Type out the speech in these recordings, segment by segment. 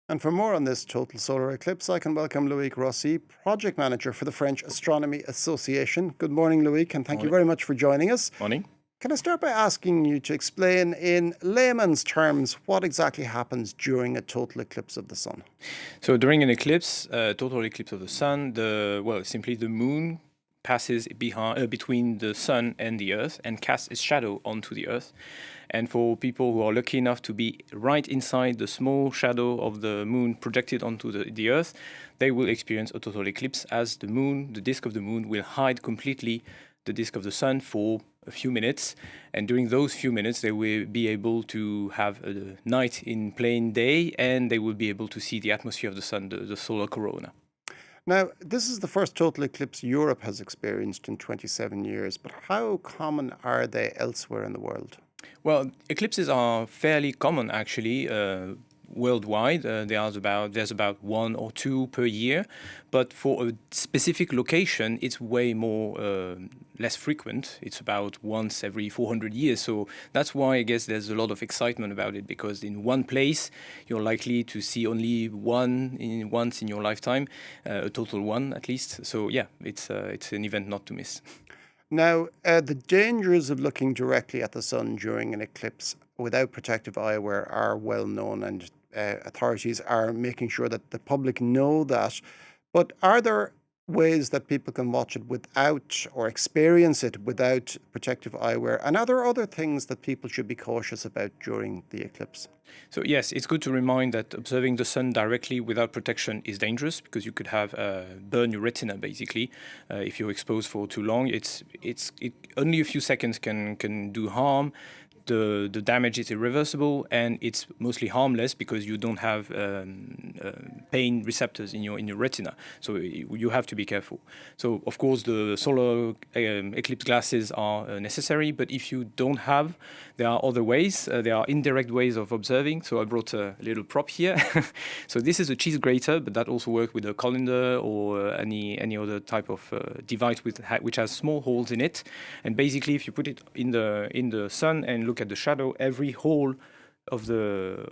And for more on this total solar eclipse, I can welcome Loic Rossi, Project Manager for the French Astronomy Association. Good morning, Loic, and thank you Morning. very much for joining us. Morning. Can I start by asking you to explain in layman's terms what exactly happens during a total eclipse of the sun? So during an eclipse, total eclipse of the sun, simply the moon passes between the sun and the earth and casts its shadow onto the earth. And for people who are lucky enough to be right inside the small shadow of the moon projected onto the earth, they will experience a total eclipse as the moon, the disk of the moon, will hide completely the disk of the sun for a few minutes, and during those few minutes they will be able to have a night in plain day, and they will be able to see the atmosphere of the sun, the solar corona. Now, this is the first total eclipse Europe has experienced in 27 years, but how common are they elsewhere in the world? Well, eclipses are fairly common actually. Worldwide, there's about one or two per year, but for a specific location, it's way more less frequent. It's about once every 400 years. So that's why I guess there's a lot of excitement about it, because in one place you're likely to see only once in your lifetime, a total one at least. So yeah, it's an event not to miss. Now, the dangers of looking directly at the sun during an eclipse without protective eyewear are well known, and authorities are making sure that the public know that. But are there ways that people can watch it without or experience it without protective eyewear? And are there other things that people should be cautious about during the eclipse? So yes, it's good to remind that observing the sun directly without protection is dangerous, because you could have burn your retina basically if you're exposed for too long. Only a few seconds can do harm. The damage is irreversible, and it's mostly harmless because you don't have pain receptors in your retina. So you have to be careful. So of course the solar eclipse glasses are necessary, but if you don't have, there are other ways. There are indirect ways of observing. So I brought a little prop here. So this is a cheese grater, but that also works with a colander or any other type of device which has small holes in it. And basically, if you put it in the sun and look at the shadow, every hole of the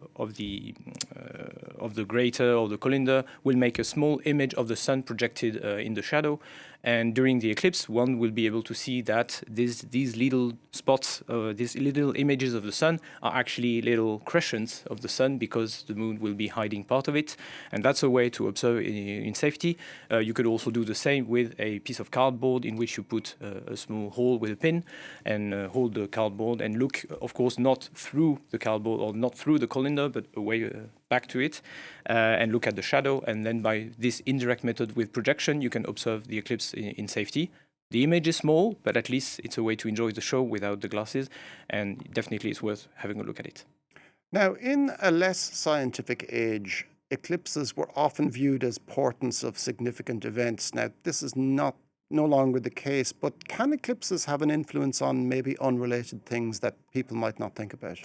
grater or the colander will make a small image of the sun projected in the shadow. And during the eclipse, one will be able to see that these little spots, these little images of the sun, are actually little crescents of the sun, because the moon will be hiding part of it. And that's a way to observe in safety. You could also do the same with a piece of cardboard in which you put a small hole with a pin and hold the cardboard and look, of course, not through the cardboard or not through the colander, but away back to it, and look at the shadow. And then by this indirect method with projection, you can observe the eclipse in safety. The image is small, but at least it's a way to enjoy the show without the glasses, and definitely it's worth having a look at it. Now, in a less scientific age, eclipses were often viewed as portents of significant events. Now, this is no longer the case, but can eclipses have an influence on maybe unrelated things that people might not think about?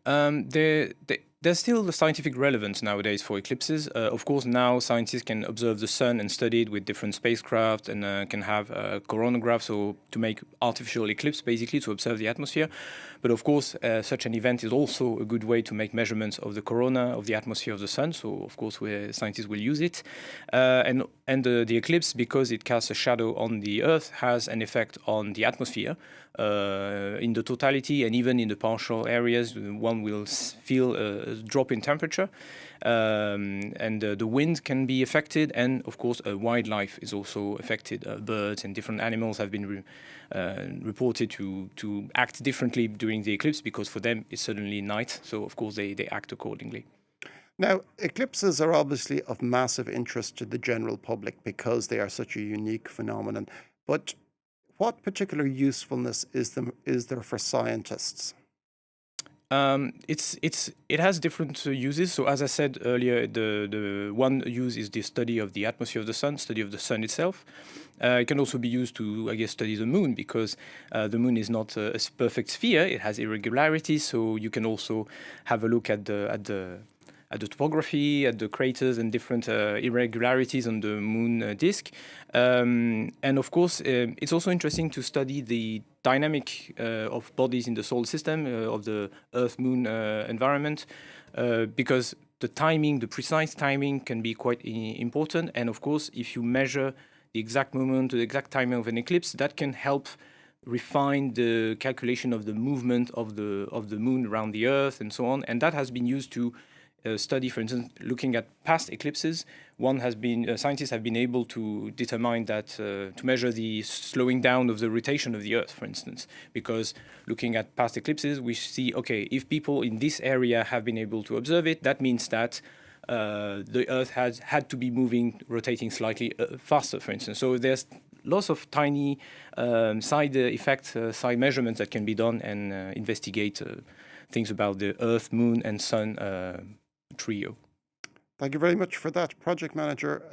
There's still the scientific relevance nowadays for eclipses. Of course, now scientists can observe the sun and study it with different spacecraft, and can have coronagraphs, so to make artificial eclipse, basically to observe the atmosphere. But of course, such an event is also a good way to make measurements of the corona, of the atmosphere of the sun. So of course, scientists will use it. And the eclipse, because it casts a shadow on the Earth, has an effect on the atmosphere. In the totality and even in the partial areas, one will feel a drop in temperature, and the wind can be affected, and of course wildlife is also affected. Birds and different animals have been reported to act differently during the eclipse, because for them it's suddenly night, so of course they act accordingly. Now, eclipses are obviously of massive interest to the general public because they are such a unique phenomenon. But what particular usefulness is there for scientists? It has different uses. So as I said earlier, the one use is the study of the atmosphere of the sun, study of the sun itself. It can also be used to, I guess, study the moon, because the moon is not a perfect sphere; it has irregularities. So you can also have a look at the topography, at the craters and different irregularities on the moon disk. And of course, it's also interesting to study the dynamic of bodies in the solar system, of the Earth-Moon environment, because the timing, the precise timing can be quite important. And of course, if you measure the exact moment, the exact timing of an eclipse, that can help refine the calculation of the movement of the moon around the Earth and so on. And that has been used to study, for instance, looking at past eclipses. Scientists have been able to determine that, to measure the slowing down of the rotation of the Earth, for instance, because looking at past eclipses, we see, okay, if people in this area have been able to observe it, that means that the Earth has had to be rotating slightly faster, for instance. So there's lots of tiny side effects, side measurements that can be done and investigate things about the Earth, Moon, and Sun trio. Thank you very much for that, Project Manager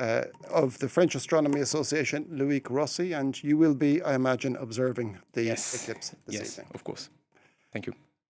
of the French Astronomy Association, Loic Rossi, and you will be, I imagine, observing the eclipse this evening. Yes, of course. Thank you.